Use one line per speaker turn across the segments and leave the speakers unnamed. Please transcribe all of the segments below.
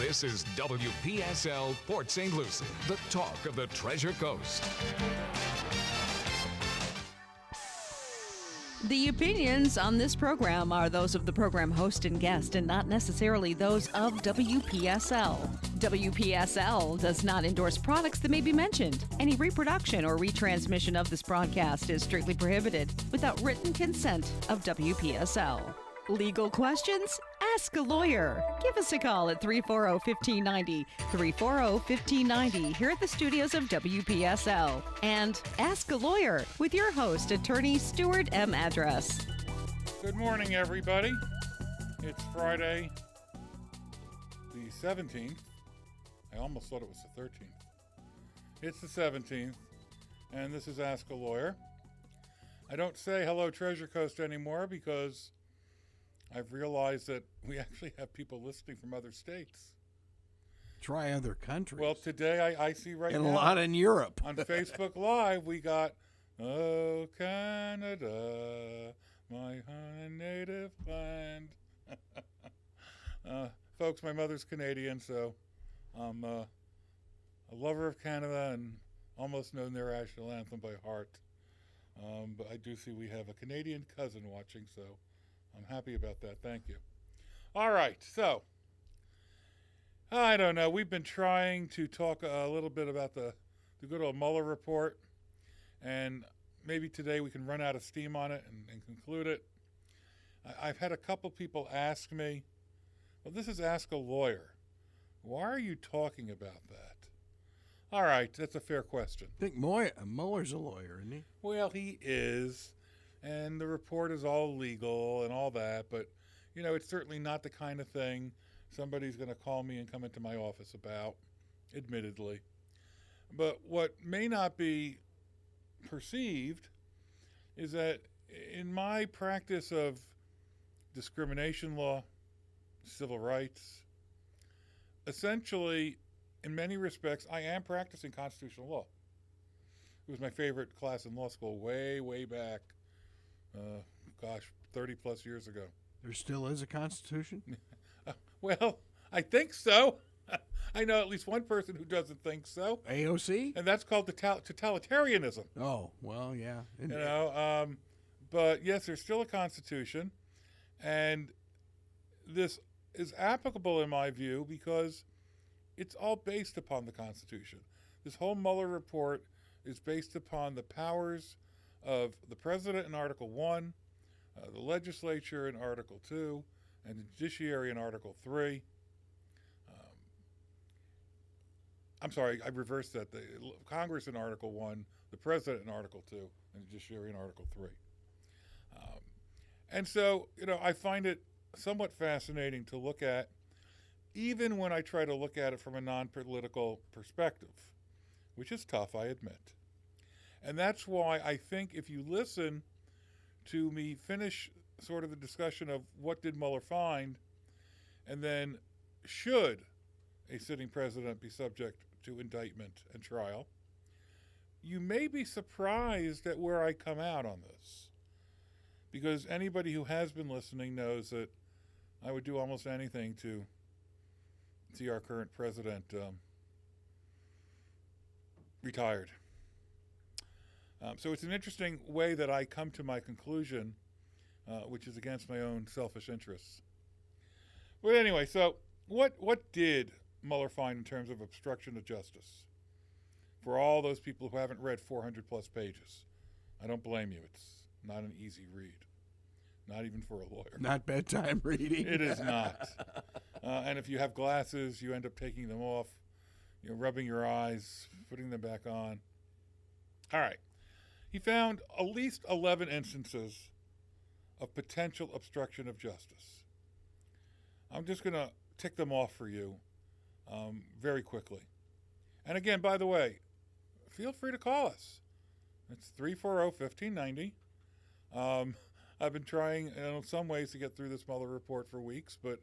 This is WPSL Port St. Lucie, the talk of the Treasure Coast.
The opinions on this program are those of the program host and guest and not necessarily those of WPSL. WPSL does not endorse products that may be mentioned. Any reproduction or retransmission of this broadcast is strictly prohibited without written consent of WPSL. Legal questions? Ask a lawyer. Give us a call at 340-1590, 340-1590 here at the studios of WPSL. And Ask a Lawyer with your host, attorney Stuart M. Address.
Good morning, everybody. It's Friday, the 17th. I almost thought it was the 13th. It's the 17th, and this is Ask a Lawyer. I don't say hello, Treasure Coast anymore because I've realized that we actually have people listening from other states.
Try other countries.
Well, today I see right
and
now.
a lot in Europe.
On Facebook Live, we got, "Oh, Canada, my native land." Folks, my mother's Canadian, so I'm a lover of Canada and almost know their national anthem by heart. But I do see we have a Canadian cousin watching, so I'm happy about that. Thank you. All right, so I don't know. We've been trying to talk a little bit about the good old Mueller report, and maybe today we can run out of steam on it and conclude it. I've had a couple people ask me, well, this is Ask a Lawyer. Why are you talking about that? All right, that's a fair question.
I think Mueller's a lawyer, isn't he?
Well, he is, and the report is all legal and all that, but, you know, it's certainly not the kind of thing somebody's going to call me and come into my office about, admittedly. But what may not be perceived is that in my practice of discrimination law, civil rights, essentially, in many respects, I am practicing constitutional law. It was my favorite class in law school way back, 30 plus years ago.
There still is a constitution?
Well, I think so. I know at least one person who doesn't think so.
AOC?
And that's called totalitarianism.
Oh, well, yeah.
You know, but yes, there's still a constitution. And this is applicable in my view because it's all based upon the Constitution. This whole Mueller report is based upon the powers of the president in Article 1, the legislature in Article 2, and the judiciary in Article 3. I'm sorry, I reversed that. The Congress in Article 1, the president in Article 2, and the judiciary in Article 3. And so, you know, I find it somewhat fascinating to look at, even when I try to look at it from a non-political perspective, which is tough, I admit. And that's why I think if you listen to me finish sort of the discussion of what did Mueller find, and then should a sitting president be subject to indictment and trial, you may be surprised at where I come out on this. Because anybody who has been listening knows that I would do almost anything to see our current president retired. So it's an interesting way that I come to my conclusion, which is against my own selfish interests. But anyway, so what did Mueller find in terms of obstruction of justice? For all those people who haven't read 400 plus pages, I don't blame you. It's not an easy read, not even for a lawyer.
Not bedtime reading.
It is not. And if you have glasses, you end up taking them off, you know, rubbing your eyes, putting them back on. All right. He found at least 11 instances of potential obstruction of justice. I'm just going to tick them off for you very quickly. And again, by the way, feel free to call us. It's 340-1590. I've been trying in some ways to get through this Mueller report for weeks, but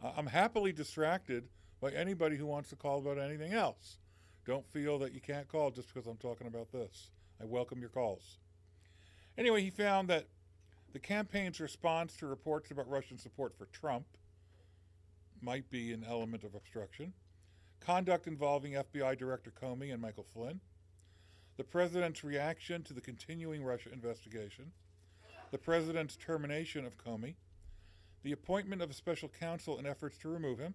I'm happily distracted by anybody who wants to call about anything else. Don't feel that you can't call just because I'm talking about this. I welcome your calls. Anyway, he found that the campaign's response to reports about Russian support for Trump, might be an element of obstruction, conduct involving FBI Director Comey and Michael Flynn, the president's reaction to the continuing Russia investigation, the president's termination of Comey, the appointment of a special counsel in efforts to remove him,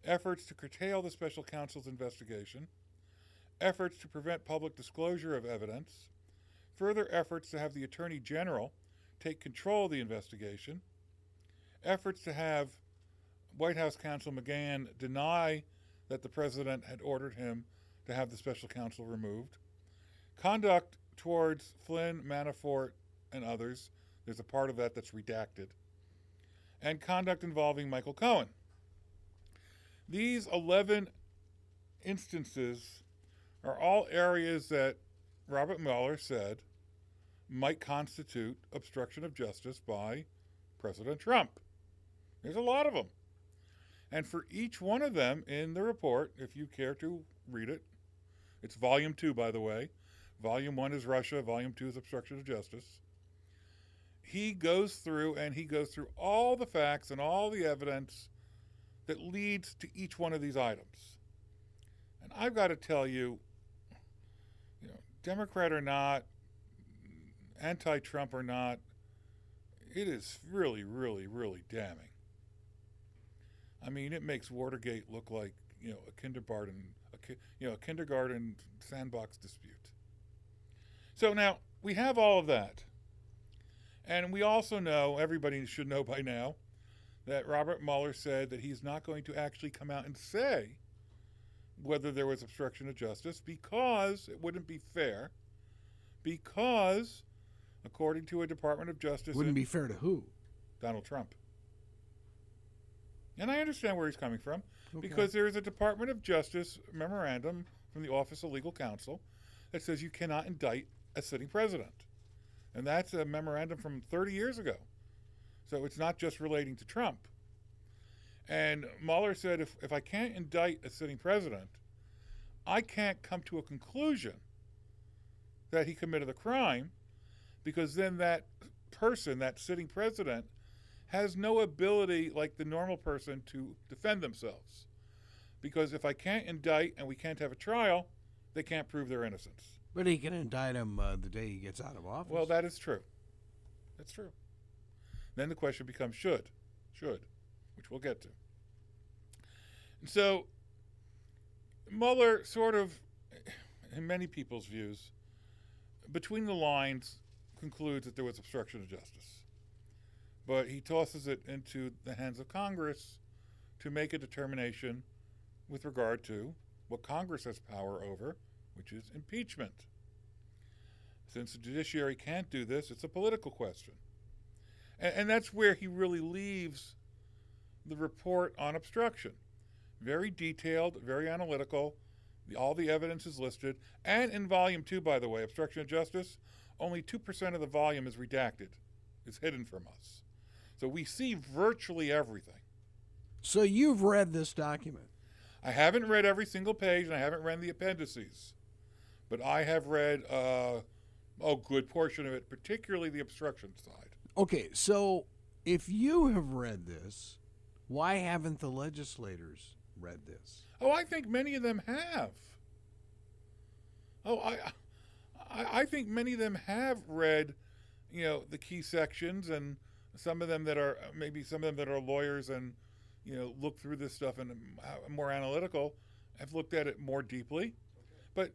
efforts to curtail the special counsel's investigation, efforts to prevent public disclosure of evidence, further efforts to have the Attorney General take control of the investigation, efforts to have White House counsel McGahn deny that the president had ordered him to have the special counsel removed, conduct towards Flynn, Manafort, and others, there's a part of that that's redacted, and conduct involving Michael Cohen. These 11 instances are all areas that Robert Mueller said might constitute obstruction of justice by President Trump. There's a lot of them. And for each one of them in the report, if you care to read it, it's volume 2, by the way. Volume 1 is Russia, volume 2 is obstruction of justice. He goes through all the facts and all the evidence that leads to each one of these items. And I've got to tell you, Democrat or not, anti-Trump or not, it is really, really, really damning. I mean, it makes Watergate look like, a kindergarten sandbox dispute. So now, we have all of that. And we also know, everybody should know by now, that Robert Mueller said that he's not going to actually come out and say whether there was obstruction of justice because it wouldn't be fair, because, according to a Department of Justice...
Wouldn't be fair to who?
Donald Trump. And I understand where he's coming from, because there is a Department of Justice memorandum from the Office of Legal Counsel that says you cannot indict a sitting president. And that's a memorandum from 30 years ago. So it's not just relating to Trump. And Mueller said, if I can't indict a sitting president, I can't come to a conclusion that he committed a crime, because then that person, that sitting president, has no ability, like the normal person, to defend themselves. Because if I can't indict and we can't have a trial, they can't prove their innocence.
But he can indict him the day he gets out of office.
Well, that is true. That's true. Then the question becomes should, which we'll get to. And so Mueller sort of, in many people's views, between the lines, concludes that there was obstruction of justice. But he tosses it into the hands of Congress to make a determination with regard to what Congress has power over, which is impeachment. Since the judiciary can't do this, it's a political question. And that's where he really leaves the report on obstruction. Very detailed, very analytical. All the evidence is listed. And in volume 2, by the way, obstruction of justice, only 2% of the volume is redacted. It's hidden from us. So we see virtually everything.
So you've read this document?
I haven't read every single page, and I haven't read the appendices. But I have read a good portion of it, particularly the obstruction side.
Okay, so if you have read this, why haven't the legislators read this?
Oh, I think many of them have. I think many of them have read, the key sections, and some of them that are lawyers and, look through this stuff and more analytical, have looked at it more deeply. But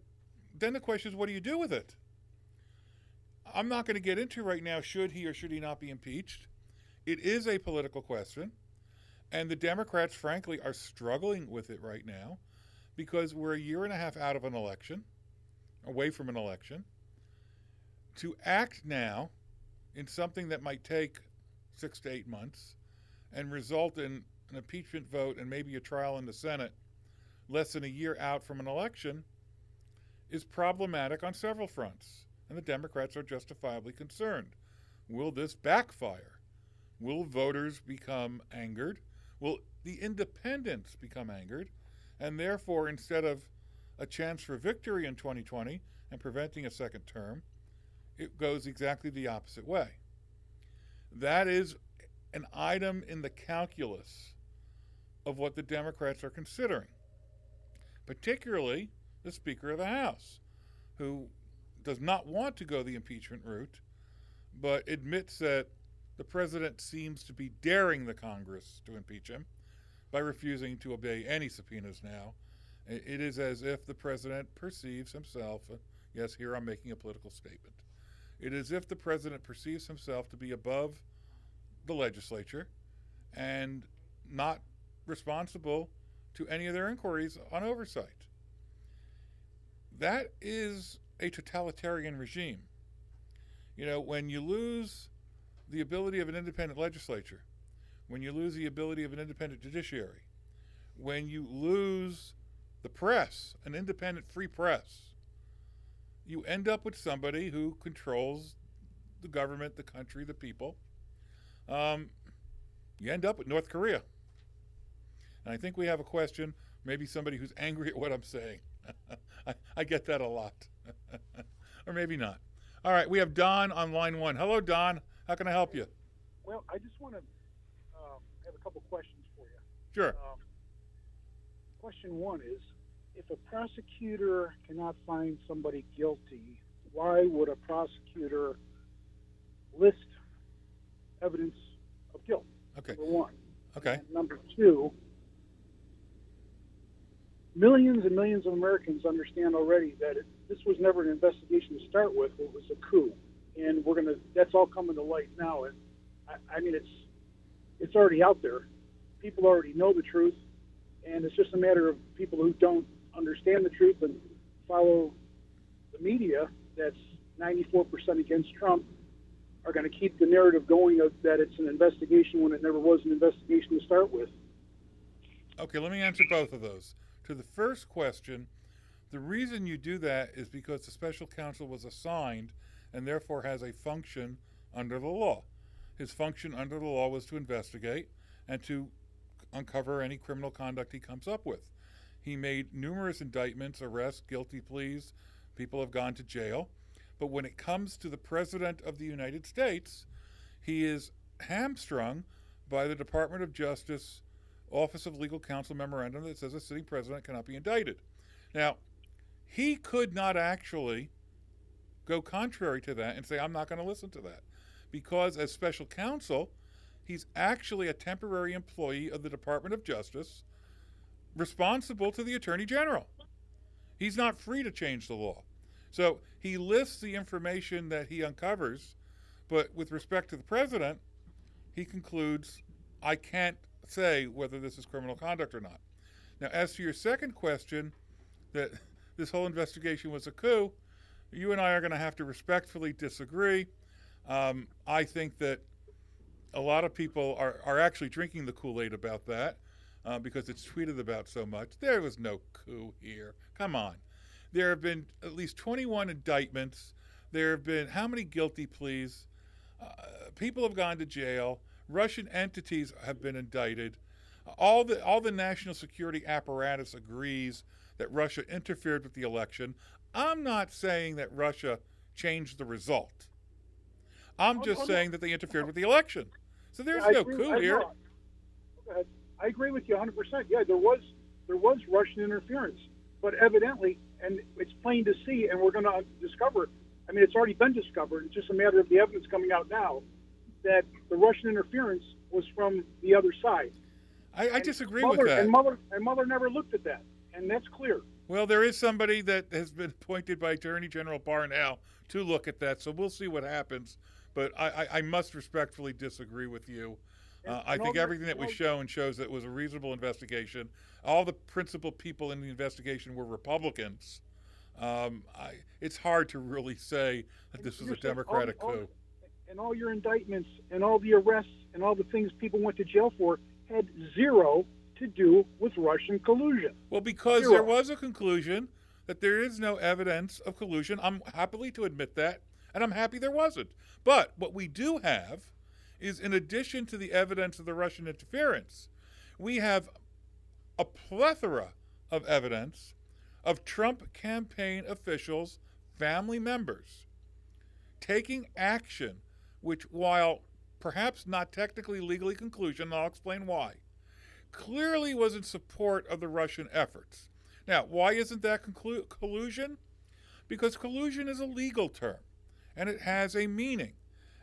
then the question is, what do you do with it? I'm not going to get into right now, should he or should he not be impeached? It is a political question. And the Democrats, frankly, are struggling with it right now because we're a year and a half out of an election, away from an election. To act now in something that might take 6 to 8 months and result in an impeachment vote and maybe a trial in the Senate less than a year out from an election is problematic on several fronts. And the Democrats are justifiably concerned. Will this backfire? Will voters become angered? Will the independents become angered? And therefore, instead of a chance for victory in 2020 and preventing a second term, it goes exactly the opposite way. That is an item in the calculus of what the Democrats are considering, particularly the Speaker of the House, who does not want to go the impeachment route, but admits that the president seems to be daring the Congress to impeach him by refusing to obey any subpoenas now. It is as if the president perceives himself, yes, here I'm making a political statement. It is as if the president perceives himself to be above the legislature and not responsible to any of their inquiries on oversight. That is a totalitarian regime. You know, when you lose the ability of an independent legislature, when you lose the ability of an independent judiciary, when you lose the press, an independent free press, you end up with somebody who controls the government, the country, the people. You end up with North Korea. And I think we have a question, maybe somebody who's angry at what I'm saying. I get that a lot. Or maybe not. All right, we have Don on line 1. Hello, Don. How can I help you?
Well, I just want to have a couple questions for you.
Sure.
Question 1 is, if a prosecutor cannot find somebody guilty, why would a prosecutor list evidence of guilt?
Okay.
Number 1.
Okay.
And number 2, millions and millions of Americans understand already that this was never an investigation to start with. It was a coup. And that's all coming to light now. And I mean, it's already out there. People already know the truth. And it's just a matter of people who don't understand the truth and follow the media that's 94% against Trump are going to keep the narrative going of that it's an investigation when it never was an investigation to start with.
Okay, let me answer both of those. To the first question, the reason you do that is because the special counsel was assigned and therefore has a function under the law. His function under the law was to investigate and to uncover any criminal conduct he comes up with. He made numerous indictments, arrests, guilty pleas. People have gone to jail. But when it comes to the President of the United States, he is hamstrung by the Department of Justice Office of Legal Counsel memorandum that says a sitting president cannot be indicted. Now, he could not actually go contrary to that and say, I'm not going to listen to that. Because as special counsel, he's actually a temporary employee of the Department of Justice responsible to the Attorney General. He's not free to change the law. So he lists the information that he uncovers, but with respect to the president, he concludes, I can't say whether this is criminal conduct or not. Now, as to your second question, that this whole investigation was a coup, you and I are going to have to respectfully disagree. I think that a lot of people are actually drinking the Kool-Aid about that because it's tweeted about so much. There was no coup here. Come on. There have been at least 21 indictments. There have been how many guilty pleas? People have gone to jail. Russian entities have been indicted. All the national security apparatus agrees that Russia interfered with the election. I'm not saying that Russia changed the result. I'm just saying that they interfered with the election. So there's no coup here.
I agree with you 100%. Yeah, there was Russian interference, but evidently, and it's plain to see, and we're going to discover. I mean, it's already been discovered. It's just a matter of the evidence coming out now that the Russian interference was from the other side.
I disagree with that.
And Mueller never looked at that, and that's clear.
Well, there is somebody that has been appointed by Attorney General Barr now to look at that, so we'll see what happens. But I must respectfully disagree with you. I think everything that was shown shows that it was a reasonable investigation. All the principal people in the investigation were Republicans. It's hard to really say that this was a Democratic coup.
And all your indictments and all the arrests and all the things people went to jail for had zero to do with Russian collusion.
Well, because there was a conclusion that there is no evidence of collusion. I'm happy to admit that, and I'm happy there wasn't. But what we do have is, in addition to the evidence of the Russian interference, we have a plethora of evidence of Trump campaign officials, family members, taking action which, while perhaps not technically legally conclusion, and I'll explain why, clearly was in support of the Russian efforts. Now, why isn't that collusion? Because collusion is a legal term, and it has a meaning.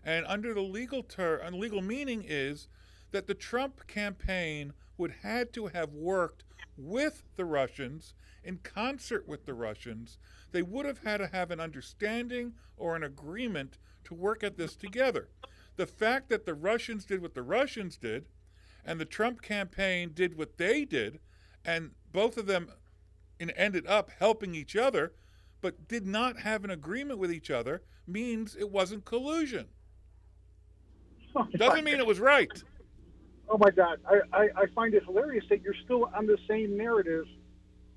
And under the legal meaning is that the Trump campaign would had to have worked with the Russians, in concert with the Russians. They would have had to have an understanding or an agreement to work at this together. The fact that the Russians did what the Russians did, and the Trump campaign did what they did, and both of them ended up helping each other, but did not have an agreement with each other, means it wasn't collusion. Doesn't mean it was right.
Oh my God, I find it hilarious that you're still on the same narrative,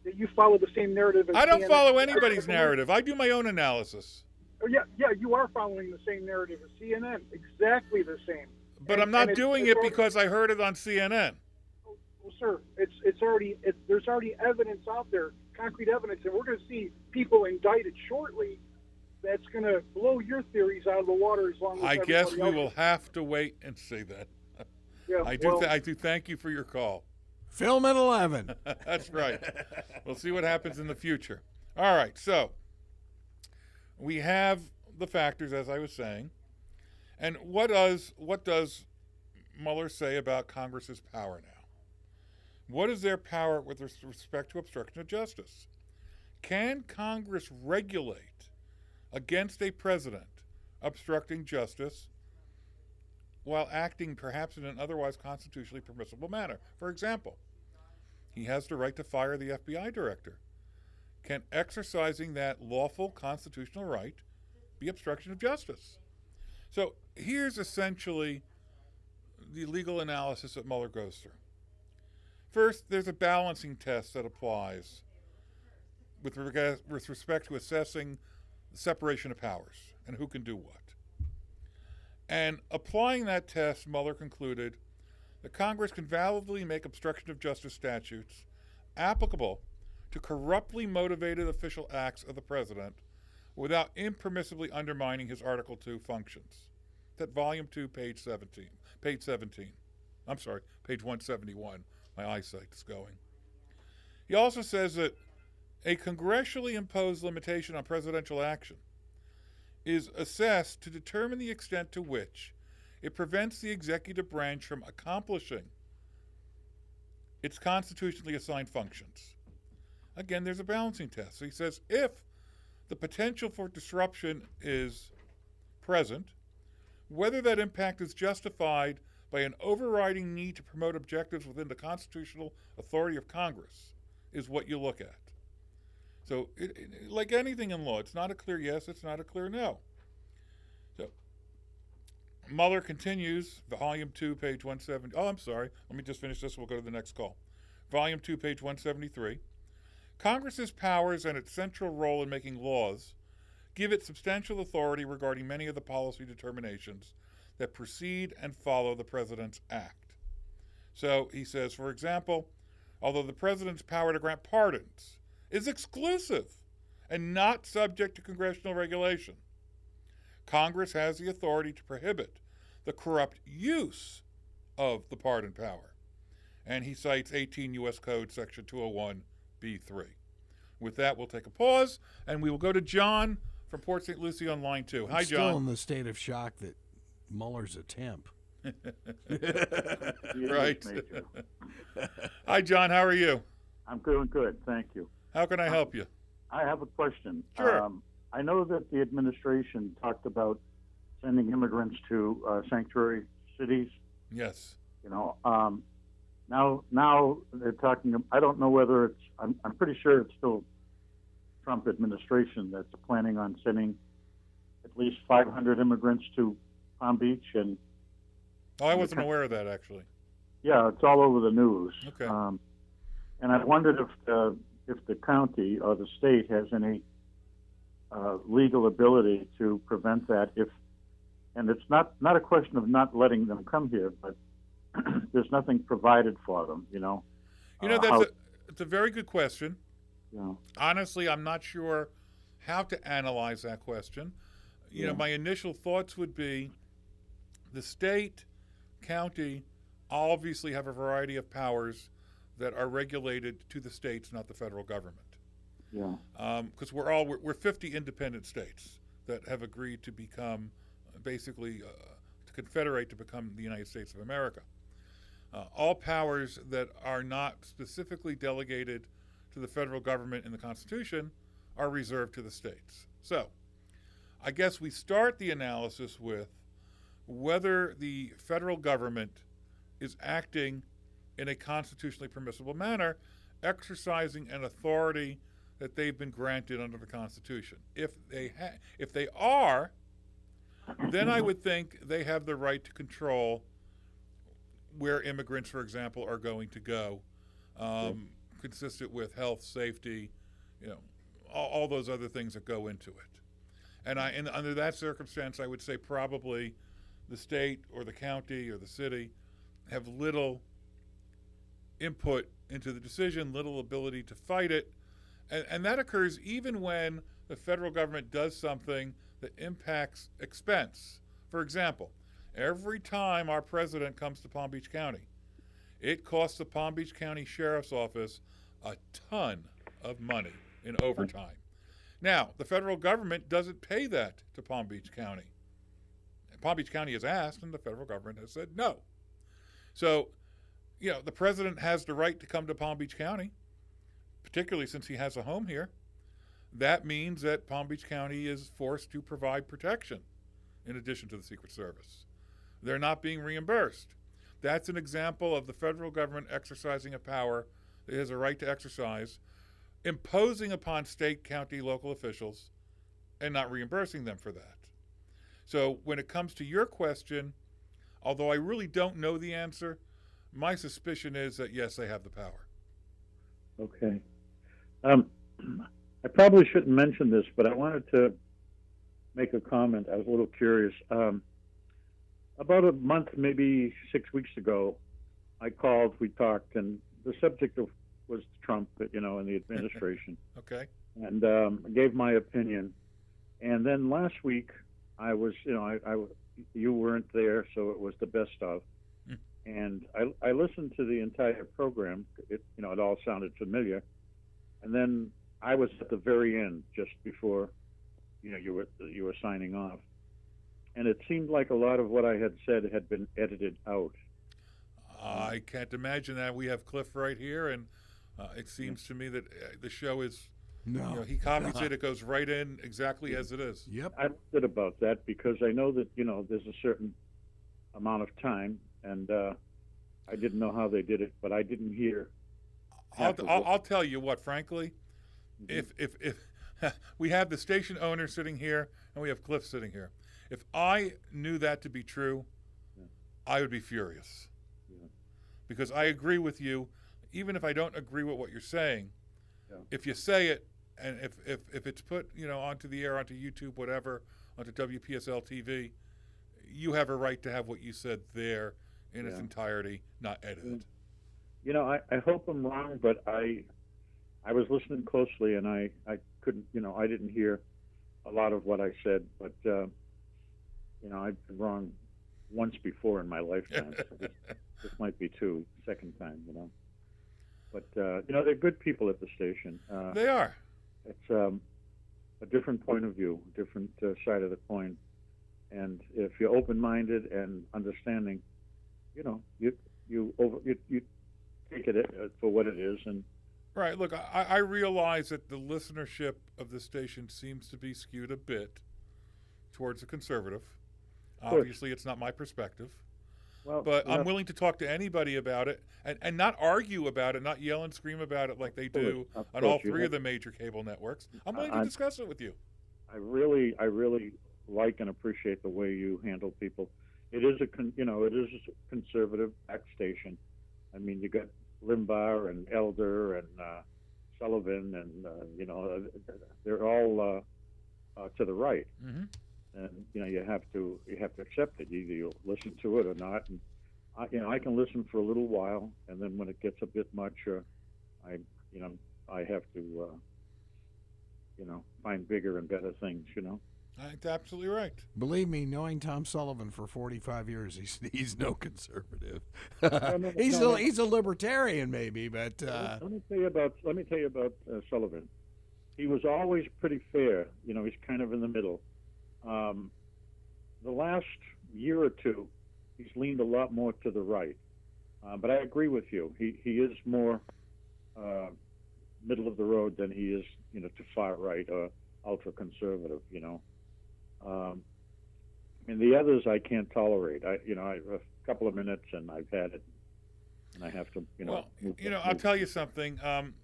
that you follow the same narrative as
I don't
CNN.
follow anybody's narrative. I do my own analysis.
Oh, yeah, you are following the same narrative as CNN, exactly the same.
But I'm not doing it because I heard it on CNN.
Well, sir, there's already evidence out there, concrete evidence, and we're going to see people indicted shortly. That's going to blow your theories out of the water as long as
I guess we
else.
will have to wait and see that.
Yeah,
I do thank you for your call.
Film at 11.
That's right. We'll see what happens in the future. All right, so we have the factors, as I was saying. And what does Mueller say about Congress's power now? What is their power with respect to obstruction of justice? Can Congress regulate against a president obstructing justice while acting perhaps in an otherwise constitutionally permissible manner? For example, he has the right to fire the FBI director. Can exercising that lawful constitutional right be obstruction of justice? So here's essentially the legal analysis that Mueller goes through. First, there's a balancing test that applies with respect to assessing the separation of powers and who can do what. And applying that test, Mueller concluded that Congress can validly make obstruction of justice statutes applicable to corruptly motivated official acts of the president without impermissibly undermining his Article II functions. That Volume 2, page 17. I'm sorry, page 171. My eyesight is going. He also says that a congressionally imposed limitation on presidential action is assessed to determine the extent to which it prevents the executive branch from accomplishing its constitutionally assigned functions. Again, there's a balancing test. So he says if the potential for disruption is present, whether that impact is justified by an overriding need to promote objectives within the constitutional authority of Congress is what you look at. So, like anything in law, it's not a clear yes, it's not a clear no. So, Mueller continues, Volume 2, page 170. Oh, I'm sorry. Let me just finish this. We'll go to the next call. Volume 2, page 173. Congress's powers and its central role in making laws give it substantial authority regarding many of the policy determinations that precede and follow the president's act. So he says, for example, although the president's power to grant pardons is exclusive and not subject to congressional regulation, Congress has the authority to prohibit the corrupt use of the pardon power. And he cites 18 U.S. Code Section 201B3. With that, we'll take a pause, and we will go to John from Port St. Lucie on line 2. Hi, John.
I'm still in the state of shock that Mueller's a temp.
Right. Hi, John. How are you?
I'm doing good, thank you.
How can I help you?
I have a question.
Sure.
I know that the administration talked about sending immigrants to sanctuary cities.
Yes.
You know, now they're talking. I don't know whether it's. I'm pretty sure it's still Trump administration that's planning on sending at least 500 immigrants to Palm Beach and.
Oh, I wasn't aware of that, actually.
Yeah, it's all over the news.
Okay.
And I wondered if the county or the state has any legal ability to prevent that. And it's not a question of not letting them come here, but there's nothing provided for them. You know.
It's a very good question.
Yeah.
Honestly, I'm not sure how to analyze that question. You know, my initial thoughts would be the state, county obviously have a variety of powers that are regulated to the states, not the federal government.
Yeah.
Because we're 50 independent states that have agreed to become basically to confederate to become the United States of America. All powers that are not specifically delegated to the federal government in the Constitution are reserved to the states. So, I guess we start the analysis with whether the federal government is acting in a constitutionally permissible manner, exercising an authority that they've been granted under the Constitution. If they are, then I would think they have the right to control where immigrants, for example, are going to go, consistent with health, safety, all those other things that go into it. And under that circumstance, I would say probably the state or the county or the city have little input into the decision, little ability to fight it. And that occurs even when the federal government does something that impacts expense. For example, every time our president comes to Palm Beach County, it costs the Palm Beach County Sheriff's Office a ton of money in overtime. Now, the federal government doesn't pay that to Palm Beach County. Palm Beach County has asked, and the federal government has said no. So, the president has the right to come to Palm Beach County, particularly since he has a home here. That means that Palm Beach County is forced to provide protection in addition to the Secret Service. They're not being reimbursed. That's an example of the federal government exercising a power that it has a right to exercise, imposing upon state, county, local officials, and not reimbursing them for that. So when it comes to your question, although I really don't know the answer, my suspicion is that, yes, they have the power.
Okay. I probably shouldn't mention this, but I wanted to make a comment. I was a little curious. About a month, maybe 6 weeks ago, I called, we talked, and the subject was Trump, and the administration.
Okay.
And I gave my opinion. And then last week, I was, you weren't there, so it was the best of. And I listened to the entire program. It all sounded familiar. And then I was at the very end, just before, you were signing off. And it seemed like a lot of what I had said had been edited out.
I can't imagine that. We have Cliff right here, and it seems to me that the show is, he copies it, it goes right in exactly as it is.
Yep.
I wondered about that because I know that, there's a certain amount of time, and I didn't know how they did it, but I didn't hear.
I'll tell you what, frankly, if we have the station owner sitting here and we have Cliff sitting here, if I knew that to be true, I would be furious. Because I agree with you, even if I don't agree with what you're saying. If you say it, and if it's put onto the air, onto YouTube, whatever, onto WPSL TV, you have a right to have what you said there in its entirety, not edited.
I hope I'm wrong, but I was listening closely, and I couldn't, I didn't hear a lot of what I said, but I've been wrong once before in my lifetime. So this might be second time, But they're good people at the station.
They are.
It's a different point of view, different side of the coin, and if you're open-minded and understanding, you take it for what it is. And
right. Look, I realize that the listenership of the station seems to be skewed a bit towards the conservative. Obviously, it's not my perspective.
Well,
but I'm willing to talk to anybody about it and not argue about it, not yell and scream about it like they do on all three of the major cable networks. I'm willing to discuss it with you.
I really like and appreciate the way you handle people. It is a conservative back station. I mean, you got Limbaugh and Elder and Sullivan, and they're all to the right.
Mm-hmm.
And you have to accept it. Either you'll listen to it or not. And I can listen for a little while, and then when it gets a bit much, I have to find bigger and better things.
That's absolutely right.
Believe me, knowing Tom Sullivan for 45 years, he's no conservative.
No,
He's a libertarian, maybe, but
let me tell you about Sullivan. He was always pretty fair. You know, he's kind of in the middle. The last year or two, he's leaned a lot more to the right. But I agree with you. He is more middle of the road than he is, you know, to far right or ultra conservative. You know. And the others I can't tolerate. I a couple of minutes and I've had it, and I have to, you know.
Well, I'll tell you something.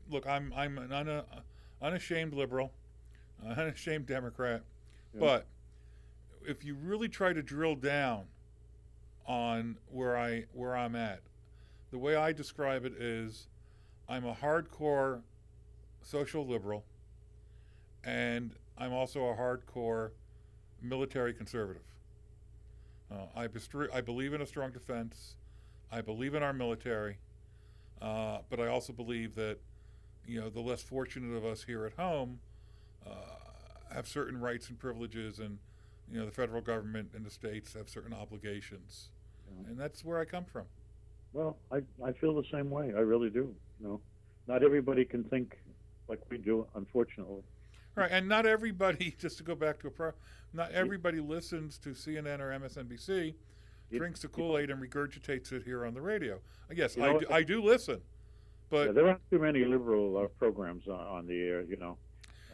Look, I'm an unashamed liberal, unashamed Democrat, but if you really try to drill down on where I'm at, the way I describe it is, I'm a hardcore social liberal, and I'm also a hardcore military conservative. I believe in a strong defense. I believe in our military, but I also believe that, you know, the less fortunate of us here at home have certain rights and privileges, and, you know, the federal government and the states have certain obligations, and that's where I come from.
Well, I feel the same way. I really do. You know, not everybody can think like we do, unfortunately.
Right, and not everybody, just to go back to not everybody listens to CNN or MSNBC, drinks the Kool-Aid and regurgitates it here on the radio. Yes, I do listen, but
there aren't too many liberal programs on the air. You know,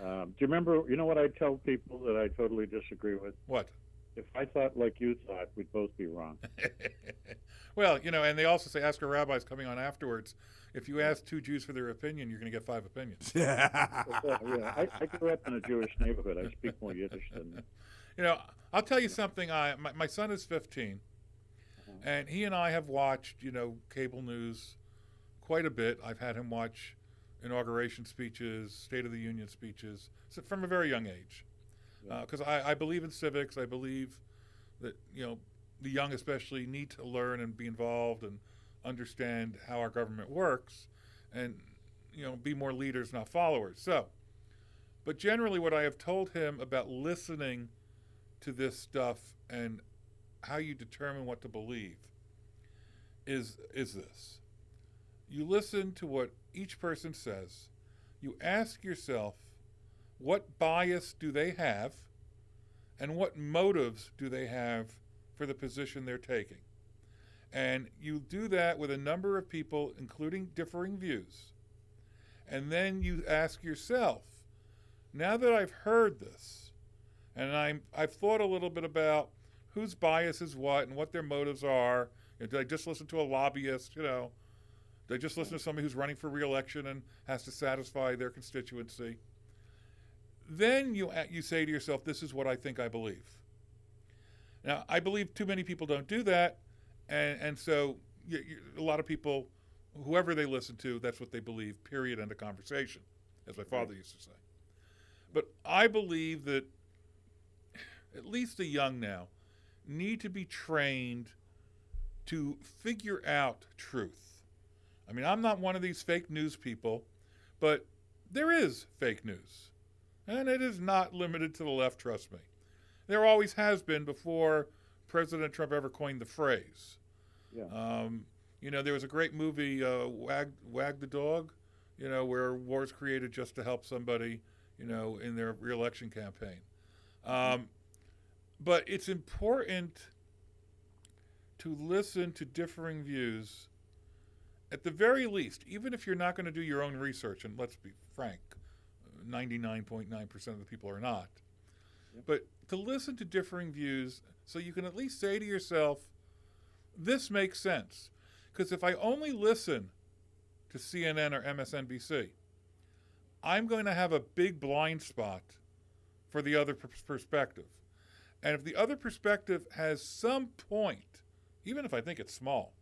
do you remember? You know what I tell people that I totally disagree with?
What?
If I thought like you thought, we'd both be wrong.
Well, you know, and they also say, ask a rabbi's coming on afterwards. If you ask two Jews for their opinion, you're going to get 5 opinions.
I grew up in a Jewish neighborhood. I speak more Yiddish than.
You know, I'll tell you something. My son is 15, and he and I have watched, you know, cable news quite a bit. I've had him watch inauguration speeches, State of the Union speeches, so from a very young age. Because I believe in civics. I believe that, you know, the young especially need to learn and be involved and understand how our government works, and, you know, be more leaders, not followers. So, but generally what I have told him about listening to this stuff and how you determine what to believe is this. You listen to what each person says. You ask yourself, what bias do they have, and what motives do they have for the position they're taking? And you do that with a number of people, including differing views. And then you ask yourself, now that I've heard this, and I've thought a little bit about whose bias is what and what their motives are, you know, did I just listen to a lobbyist, you know? Did I just listen to somebody who's running for re-election and has to satisfy their constituency? Then you say to yourself, this is what I think I believe. Now, I believe too many people don't do that, and so a lot of people, whoever they listen to, that's what they believe, period, end of conversation, as my father used to say. But I believe that at least the young now need to be trained to figure out truth. I mean, I'm not one of these fake news people, but there is fake news. And it is not limited to the left, trust me. There always has been before President Trump ever coined the phrase.
Yeah.
You know, there was a great movie, Wag the Dog, you know, where war's created just to help somebody, you know, in their re-election campaign. But it's important to listen to differing views, at the very least, even if you're not going to do your own research, and let's be frank, 99.9% of the people are not. Yep. But to listen to differing views so you can at least say to yourself, this makes sense. Because if I only listen to CNN or MSNBC, I'm going to have a big blind spot for the other perspective. And if the other perspective has some point, even if I think it's small,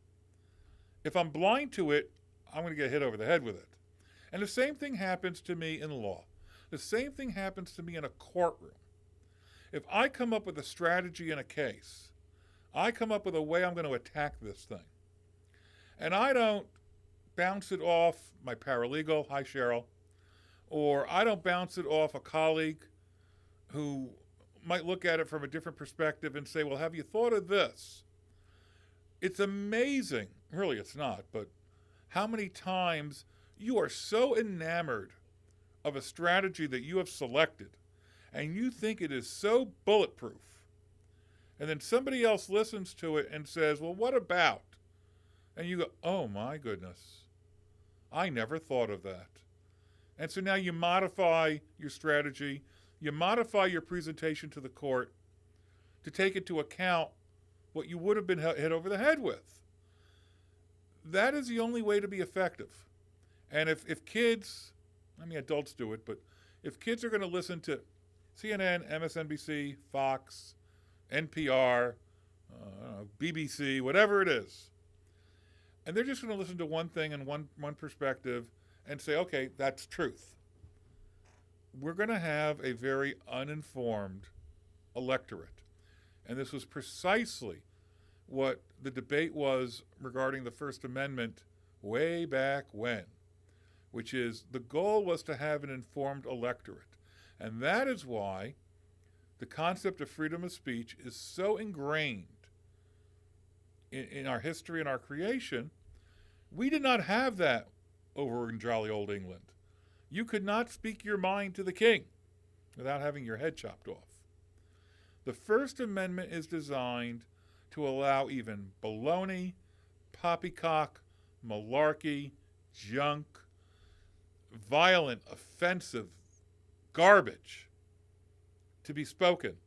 if I'm blind to it, I'm going to get hit over the head with it. And the same thing happens to me in law. The same thing happens to me in a courtroom. If I come up with a strategy in a case, I come up with a way I'm going to attack this thing, and I don't bounce it off my paralegal, hi Cheryl, or I don't bounce it off a colleague who might look at it from a different perspective and say, well, have you thought of this? It's amazing, really it's not, but how many times you are so enamored of a strategy that you have selected and you think it is so bulletproof, and then somebody else listens to it and says, well, what about? And you go, oh my goodness, I never thought of that. And so now you modify your strategy, you modify your presentation to the court to take into account what you would have been hit over the head with. That is the only way to be effective. And if kids, I mean adults do it, but if kids are going to listen to CNN, MSNBC, Fox, NPR, BBC, whatever it is, and they're just going to listen to one thing and one perspective and say, okay, that's truth, we're going to have a very uninformed electorate. And this was precisely what the debate was regarding the First Amendment way back when, which is the goal was to have an informed electorate. And that is why the concept of freedom of speech is so ingrained in our history and our creation. We did not have that over in jolly old England. You could not speak your mind to the king without having your head chopped off. The First Amendment is designed to allow even baloney, poppycock, malarkey, junk, violent, offensive garbage to be spoken,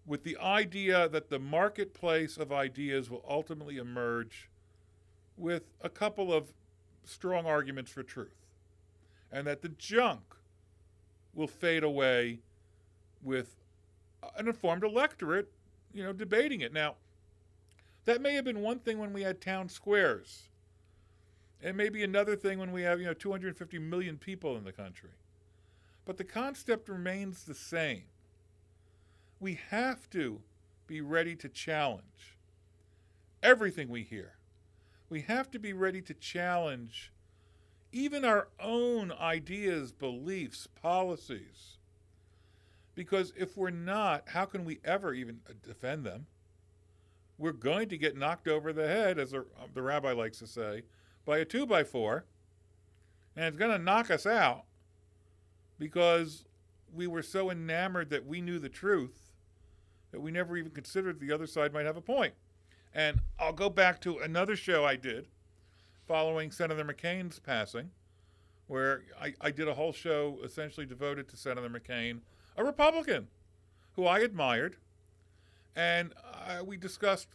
with the idea that the marketplace of ideas will ultimately emerge with a couple of strong arguments for truth, and that the junk will fade away with an informed electorate, debating it. Now, that may have been one thing when we had town squares. It may be another thing when we have, 250 million people in the country. But the concept remains the same. We have to be ready to challenge everything we hear. We have to be ready to challenge even our own ideas, beliefs, policies. Because if we're not, how can we ever even defend them? We're going to get knocked over the head, as the rabbi likes to say, by a 2x4, and it's going to knock us out because we were so enamored that we knew the truth that we never even considered the other side might have a point. And I'll go back to another show I did following Senator McCain's passing, where I did a whole show essentially devoted to Senator McCain, a Republican who I admired, and we discussed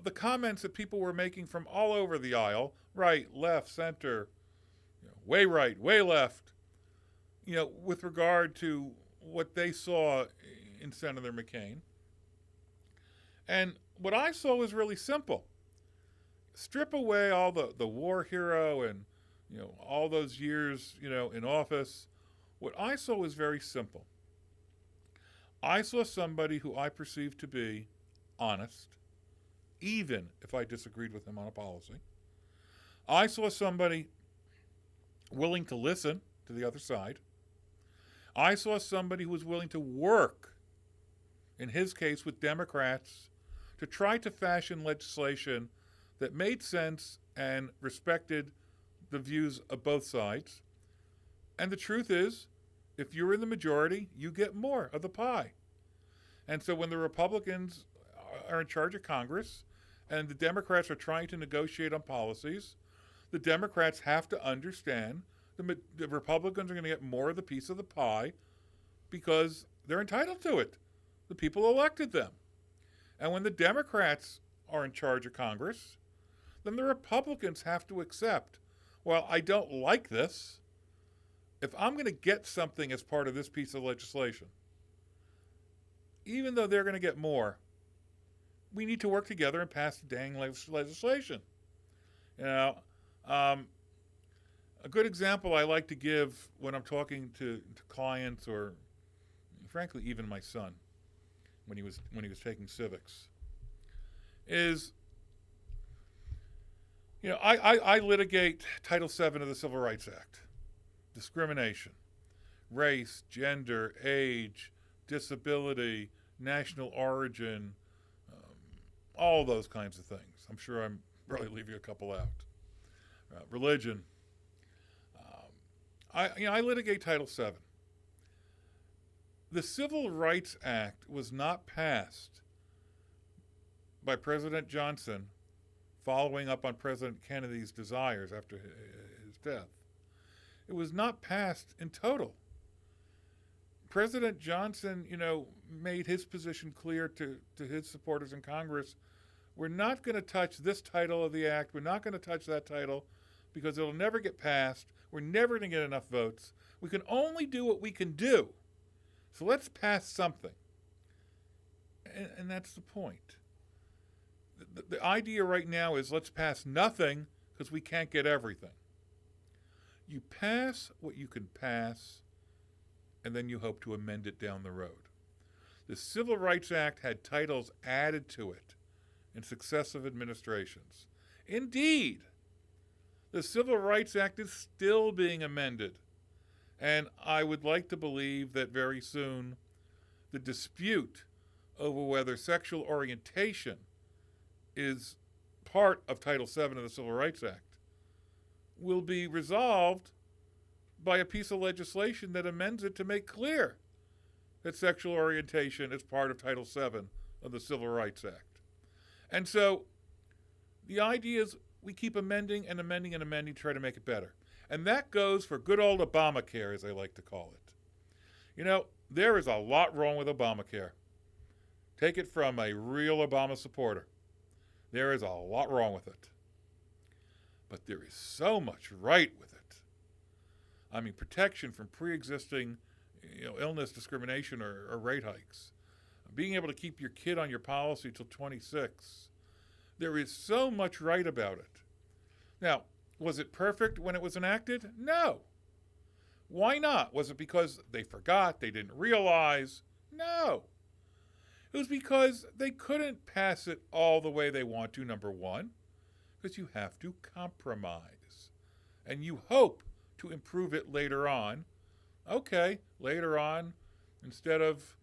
the comments that people were making from all over the aisle, right, left, center, way right, way left, with regard to what they saw in Senator McCain. And what I saw was really simple. Strip away all the war hero and, all those years, in office. What I saw was very simple. I saw somebody who I perceived to be honest, even if I disagreed with him on a policy. I saw somebody willing to listen to the other side. I saw somebody who was willing to work, in his case with Democrats, to try to fashion legislation that made sense and respected the views of both sides. And the truth is, if you're in the majority, you get more of the pie. And so when the Republicans are in charge of Congress and the Democrats are trying to negotiate on policies, the Democrats have to understand the Republicans are going to get more of the piece of the pie because they're entitled to it. The people elected them. And when the Democrats are in charge of Congress, then the Republicans have to accept, well, I don't like this. If I'm going to get something as part of this piece of legislation, even though they're going to get more, we need to work together and pass the dang legislation. A good example I like to give when I'm talking to clients, or frankly even my son when he was taking civics, is I litigate Title VII of the Civil Rights Act. Discrimination, race, gender, age, disability, national origin, all those kinds of things. I'm sure I'm probably leaving a couple out. Religion. I litigate Title VII. The Civil Rights Act was not passed by President Johnson following up on President Kennedy's desires after his death. It was not passed in total. President Johnson, made his position clear to his supporters in Congress. We're not going to touch this title of the act. We're not going to touch that title because it'll never get passed. We're never going to get enough votes. We can only do what we can do. So let's pass something. And that's the point. The idea right now is let's pass nothing because we can't get everything. You pass what you can pass, and then you hope to amend it down the road. The Civil Rights Act had titles added to it in successive administrations. Indeed, the Civil Rights Act is still being amended, and I would like to believe that very soon the dispute over whether sexual orientation is part of Title VII of the Civil Rights Act will be resolved by a piece of legislation that amends it to make clear that sexual orientation is part of Title VII of the Civil Rights Act. And so the idea is we keep amending and amending and amending to try to make it better. And that goes for good old Obamacare, as they like to call it. There is a lot wrong with Obamacare. Take it from a real Obama supporter. There is a lot wrong with it. But there is so much right with it. Protection from pre-existing illness, discrimination, or rate hikes. Being able to keep your kid on your policy till 26. There is so much right about it. Now, was it perfect when it was enacted? No. Why not? Was it because they forgot, they didn't realize? No. It was because they couldn't pass it all the way they want to, number one, because you have to compromise. And you hope to improve it later on. Okay, later on, instead of,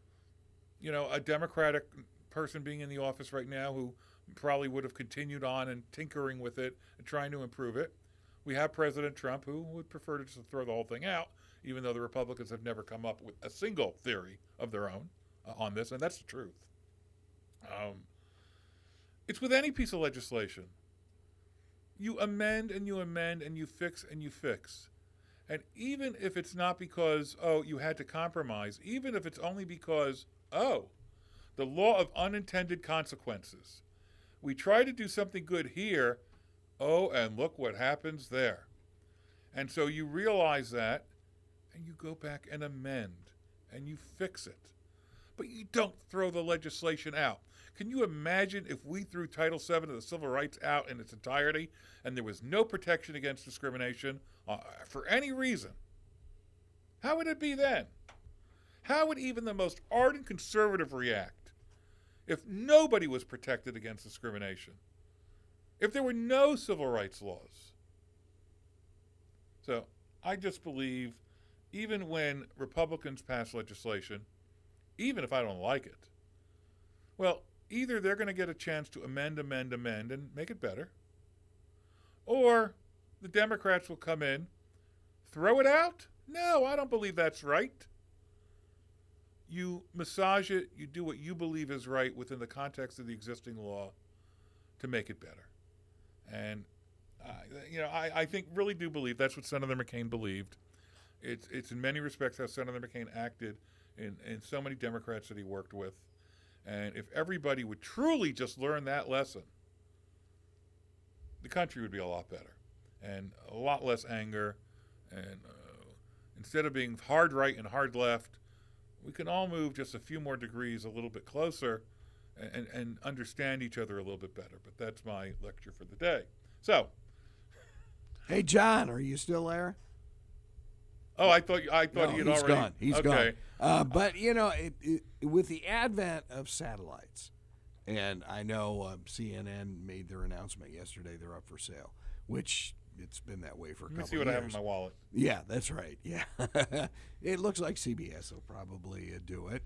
a Democratic person being in the office right now who probably would have continued on and tinkering with it and trying to improve it, we have President Trump who would prefer to just throw the whole thing out, even though the Republicans have never come up with a single theory of their own on this, and that's the truth. It's with any piece of legislation. You amend and you amend and you fix and you fix. And even if it's not because, you had to compromise, even if it's only because, the law of unintended consequences. We try to do something good here, and look what happens there. And so you realize that, and you go back and amend, and you fix it. But you don't throw the legislation out. Can you imagine if we threw Title VII of the Civil Rights out in its entirety, and there was no protection against discrimination for any reason? How would it be then? How would even the most ardent conservative react if nobody was protected against discrimination? If there were no civil rights laws? So I just believe even when Republicans pass legislation, even if I don't like it, well, either they're going to get a chance to amend, and make it better, or the Democrats will come in, throw it out? No, I don't believe that's right. You massage it, you do what you believe is right within the context of the existing law to make it better. And, I think really do believe that's what Senator McCain believed. It's in many respects how Senator McCain acted in so many Democrats that he worked with. And if everybody would truly just learn that lesson, the country would be a lot better and a lot less anger. And instead of being hard right and hard left, we can all move just a few more degrees a little bit closer and understand each other a little bit better. But that's my lecture for the day. So.
Hey, John, are you still there?
Oh, I thought
No,
he had
he's
already.
gone. He's
okay.
gone. But, with the advent of satellites, and I know CNN made their announcement yesterday, they're up for sale, which it's been that way for a couple of years.
Let me see what I have in my wallet.
Yeah, that's right. Yeah. It looks like CBS will probably do it.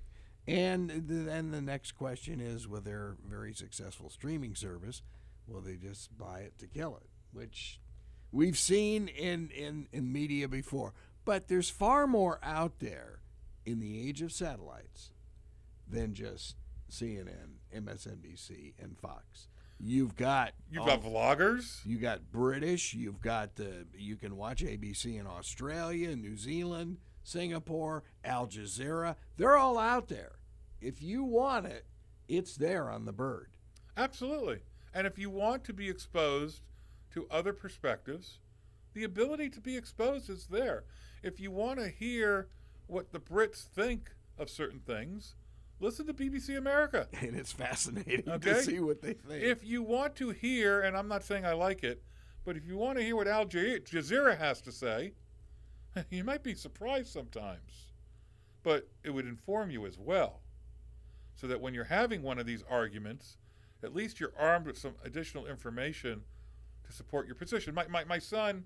And then the next question is, with their very successful streaming service, will they just buy it to kill it? Which we've seen in media before. But there's far more out there in the age of satellites than just CNN, MSNBC, and Fox. You've got
vloggers.
You got British. You've got you can watch ABC in Australia, New Zealand, Singapore, Al Jazeera. They're all out there. If you want it, it's there on the bird.
Absolutely. And if you want to be exposed to other perspectives, the ability to be exposed is there. If you want to hear what the Brits think of certain things, listen to BBC America.
And it's fascinating to see what they think.
If you want to hear, and I'm not saying I like it, but if you want to hear what Al Jazeera has to say, you might be surprised sometimes. But it would inform you as well. So that when you're having one of these arguments, at least you're armed with some additional information to support your position. My son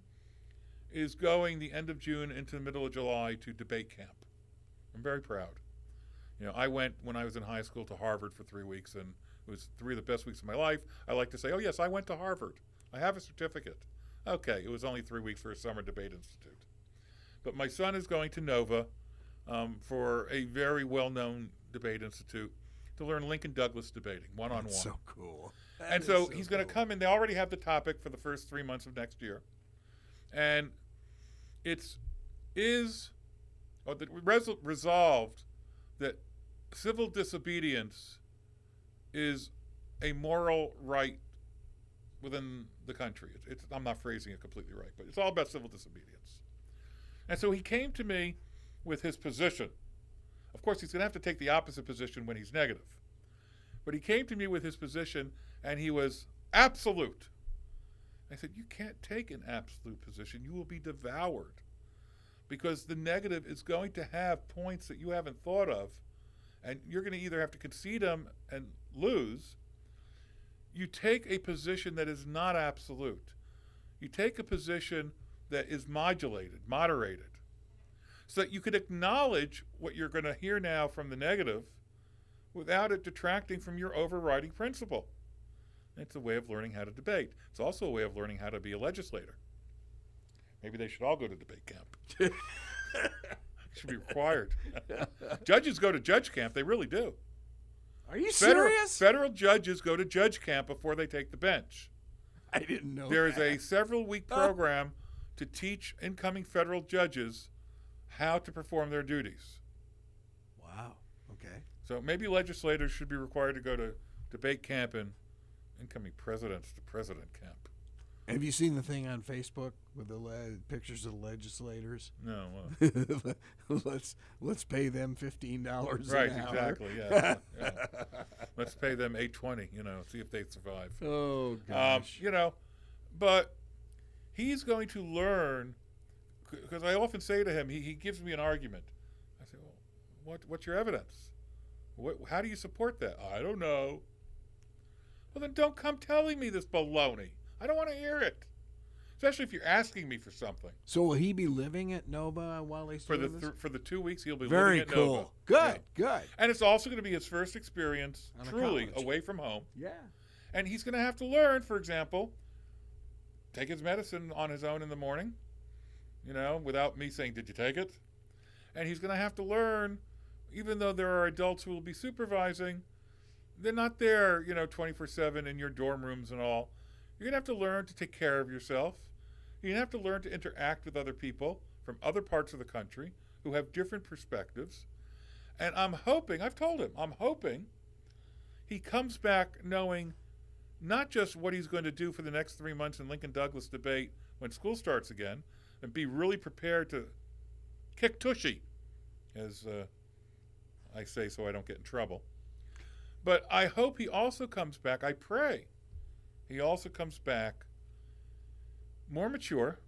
is going the end of June into the middle of July to debate camp. I'm very proud. You know, I went when I was in high school to Harvard for 3 weeks, and it was 3 of the best weeks of my life. I like to say, oh, yes, I went to Harvard. I have a certificate. Okay, it was only 3 weeks for a summer debate institute. But my son is going to Nova for a very well-known debate institute to learn Lincoln Douglas debating, one-on-one.
That's so cool.
And so he's going to come in. They already have the topic for the first 3 months of next year. And resolved that civil disobedience is a moral right within the country. I'm not phrasing it completely right, but it's all about civil disobedience. And so he came to me with his position. Of course, he's going to have to take the opposite position when he's negative. But he came to me with his position, and he was absolute. I said, you can't take an absolute position. You will be devoured. Because the negative is going to have points that you haven't thought of, and you're going to either have to concede them and lose. You take a position that is not absolute. You take a position that is moderated, so that you could acknowledge what you're going to hear now from the negative without it detracting from your overriding principle. It's a way of learning how to debate. It's also a way of learning how to be a legislator. Maybe they should all go to debate camp. It should be required. Judges go to judge camp. They really do.
Are you serious?
Federal judges go to judge camp before they take the bench.
I didn't know
There
that.
is a several-week program to teach incoming federal judges how to perform their duties.
Wow. Okay.
So maybe legislators should be required to go to debate camp and incoming presidents to president camp.
Have you seen the thing on Facebook with the pictures of the legislators?
No.
Let's pay them $15
Right,
an hour.
exactly. Yeah. Let's pay them $8.20. See if they survive.
Oh gosh.
But he's going to learn, because I often say to him, he gives me an argument. I say, well, what's your evidence? How do you support that? I don't know. Well, then don't come telling me this baloney. I don't want to hear it, especially if you're asking me for something.
So will he be living at Nova while he's doing this?
For the 2 weeks, he'll be
Very
living at
cool.
Nova.
Good,
Yeah.
good.
And it's also going to be his first experience
On a
truly
college.
away from home.
Yeah.
And he's going to have to learn, for example, take his medicine on his own in the morning, without me saying, did you take it? And he's going to have to learn, even though there are adults who will be supervising, they're not there, 24/7 in your dorm rooms and all. You're going to have to learn to take care of yourself. You're going to have to learn to interact with other people from other parts of the country who have different perspectives. And I've told him, I'm hoping he comes back knowing not just what he's going to do for the next 3 months in Lincoln Douglas debate when school starts again, and be really prepared to kick tushy, as I say so I don't get in trouble. But I hope he also comes back, I pray, he also comes back more mature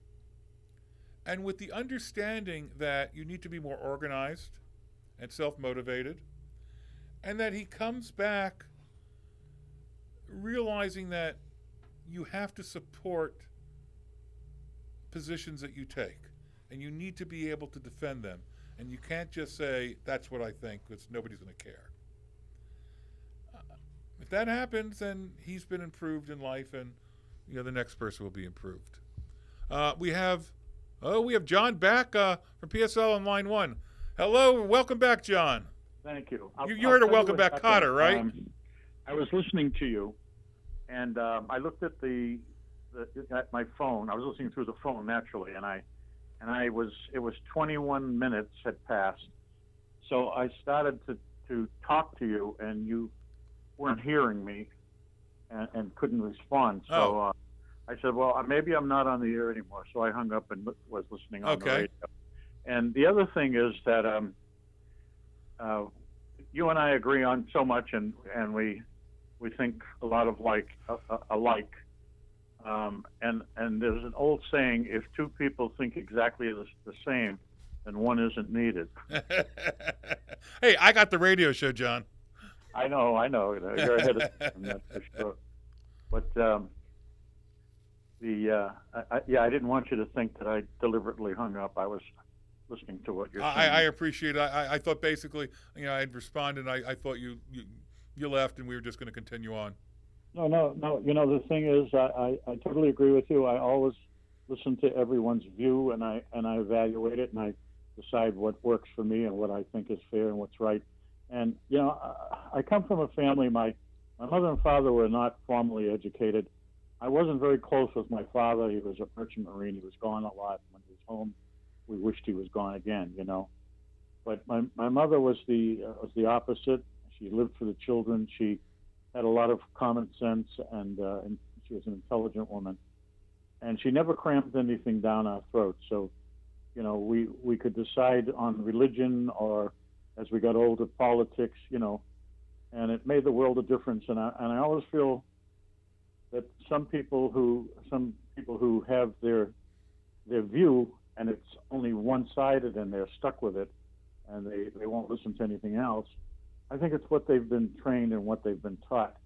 and with the understanding that you need to be more organized and self-motivated, and that he comes back realizing that you have to support positions that you take, and you need to be able to defend them, And you can't just say, that's what I think, because nobody's going to care. If that happens, then he's been improved in life, and the next person will be improved. We have John back from PSL on line 1. Hello, and welcome back, John.
Thank you.
You heard a welcome back Cotter, right?
I was listening to you, and I looked at at my phone. I was listening through the phone naturally, it was 21 minutes had passed. So I started to talk to you, and you weren't hearing me and couldn't respond. So I said, well, maybe I'm not on the air anymore. So I hung up and was listening on the radio. And the other thing is that you and I agree on so much, and we think a lot of alike. And there's an old saying: if two people think exactly the same, then one isn't needed.
Hey, I got the radio show, John.
I know. You're ahead of me, that's for sure. But I didn't want you to think that I deliberately hung up. I was listening to what you're saying.
I appreciate it. I thought basically, I'd responded. I thought you left, and we were just going to continue on.
No. The thing is, I totally agree with you. I always listen to everyone's view, and I evaluate it, and I decide what works for me and what I think is fair and what's right. And I come from a family. My mother and father were not formally educated. I wasn't very close with my father. He was a merchant marine. He was gone a lot. When he was home, we wished he was gone again. But my mother was the opposite. She lived for the children. She had a lot of common sense, and she was an intelligent woman. And she never crammed anything down our throats. So, we could decide on religion, or as we got older, politics, and it made the world a difference. And I always feel that some people who have their view, and it's only one-sided, and they're stuck with it, and they won't listen to anything else. I think it's what they've been trained and what they've been taught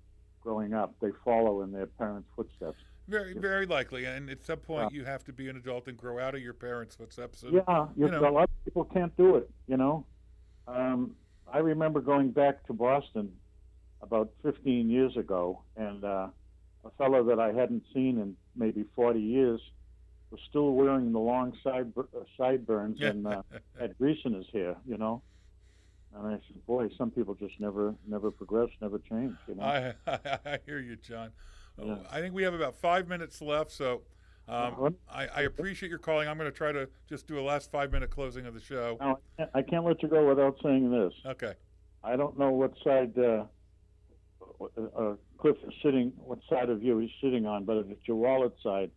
growing up. They follow in their parents' footsteps.
Very, very likely. And at some point, you have to be an adult and grow out of your parents' footsteps. And,
a lot of people can't do it, I remember going back to Boston about 15 years ago, and a fellow that I hadn't seen in maybe 40 years was still wearing the long sideburns and had grease in his hair, And I said, boy, some people just never progress, never change.
I hear you, John.
Yeah.
I think we have about 5 minutes left, so I appreciate your calling. I'm going to try to just do a last 5-minute closing of the show.
No, I can't let you go without saying this.
Okay.
I don't know what side Cliff is sitting, what side of you he's sitting on, but if it's your wallet side,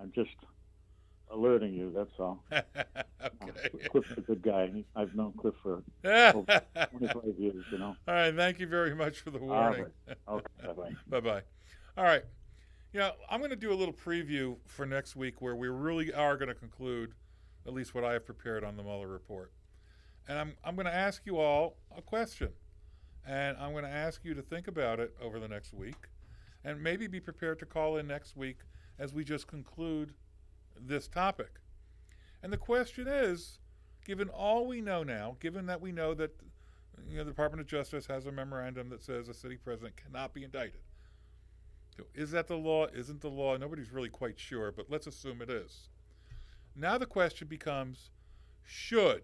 I'm just alerting you, that's all.
Okay.
Cliff's a good guy. I've known Cliff for over 25 years,
All right, thank you very much for the warning.
Okay, bye-bye.
Bye-bye. All right. I'm going to do a little preview for next week where we really are going to conclude at least what I have prepared on the Mueller report. And I'm going to ask you all a question. And I'm going to ask you to think about it over the next week and maybe be prepared to call in next week as we just conclude this topic. And the question is, given all we know now, given that we know that the Department of Justice has a memorandum that says a sitting president cannot be indicted, so is that the law? Isn't the law? Nobody's really quite sure, but let's assume it is. Now the question becomes, should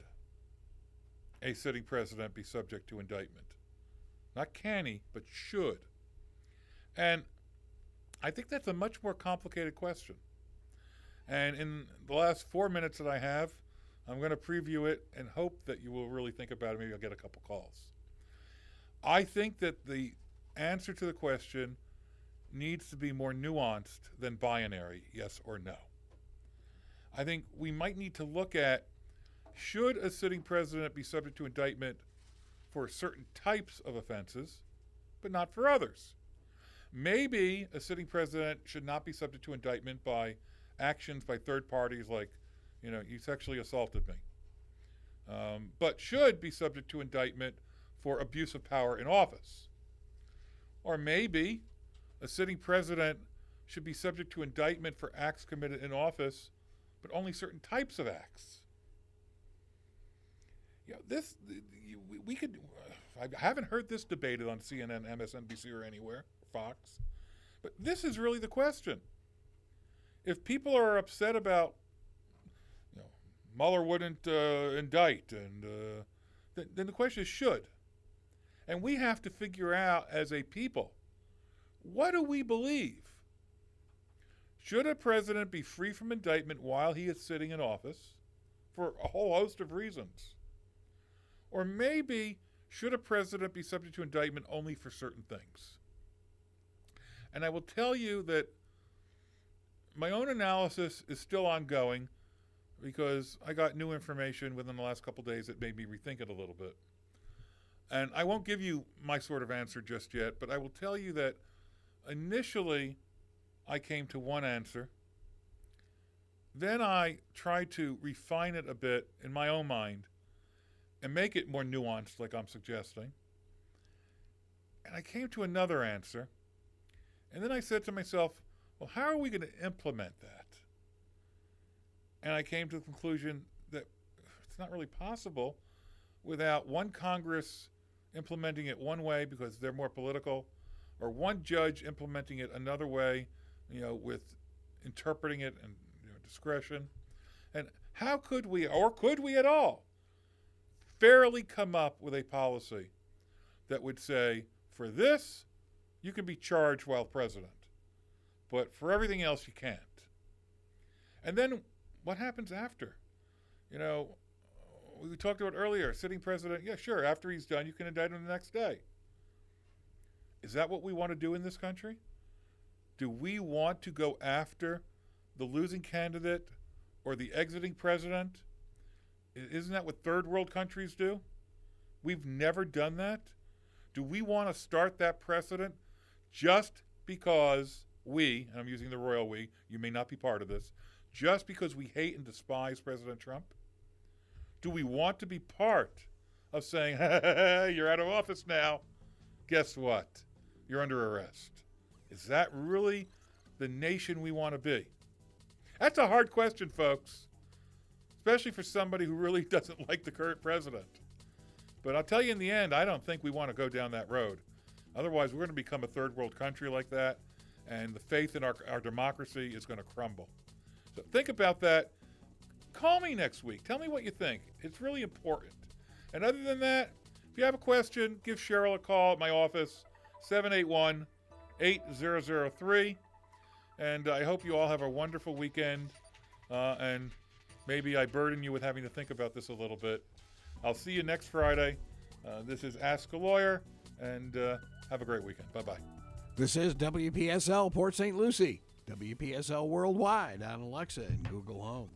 a sitting president be subject to indictment? Not can he, but should. And I think that's a much more complicated question. And in the last 4 minutes that I have, I'm going to preview it and hope that you will really think about it. Maybe I'll get a couple calls. I think that the answer to the question needs to be more nuanced than binary, yes or no. I think we might need to look at, should a sitting president be subject to indictment for certain types of offenses, but not for others? Maybe a sitting president should not be subject to indictment by actions by third parties like, you sexually assaulted me, but should be subject to indictment for abuse of power in office. Or maybe a sitting president should be subject to indictment for acts committed in office, but only certain types of acts. We could. I haven't heard this debated on CNN, MSNBC, or anywhere, Fox. But this is really the question. If people are upset about, Mueller wouldn't indict, and then the question is should. And we have to figure out as a people, what do we believe? Should a president be free from indictment while he is sitting in office for a whole host of reasons? Or maybe, should a president be subject to indictment only for certain things? And I will tell you that my own analysis is still ongoing because I got new information within the last couple of days that made me rethink it a little bit. And I won't give you my sort of answer just yet, but I will tell you that initially I came to one answer. Then I tried to refine it a bit in my own mind and make it more nuanced, like I'm suggesting. And I came to another answer. And then I said to myself, well, how are we going to implement that? And I came to the conclusion that it's not really possible without one Congress implementing it one way because they're more political, or one judge implementing it another way, with interpreting it and discretion. And how could we, or could we at all, fairly come up with a policy that would say, for this, you can be charged while president, but for everything else, you can't? And then what happens after? We talked about earlier, sitting president, yeah, sure, after he's done, you can indict him the next day. Is that what we want to do in this country? Do we want to go after the losing candidate or the exiting president? Isn't that what third world countries do? We've never done that. Do we want to start that precedent just because we, and I'm using the royal we, you may not be part of this, just because we hate and despise President Trump? Do we want to be part of saying, you're out of office now? Guess what? You're under arrest. Is that really the nation we want to be? That's a hard question, folks, especially for somebody who really doesn't like the current president. But I'll tell you in the end, I don't think we want to go down that road. Otherwise, we're going to become a third world country like that, and the faith in our democracy is going to crumble. So think about that. Call me next week. Tell me what you think. It's really important. And other than that, if you have a question, give Cheryl a call at my office, 781-8003. And I hope you all have a wonderful weekend. And maybe I burden you with having to think about this a little bit. I'll see you next Friday. This is Ask a Lawyer, and have a great weekend. Bye-bye.
This is WPSL Port St. Lucie, WPSL Worldwide on Alexa and Google Home.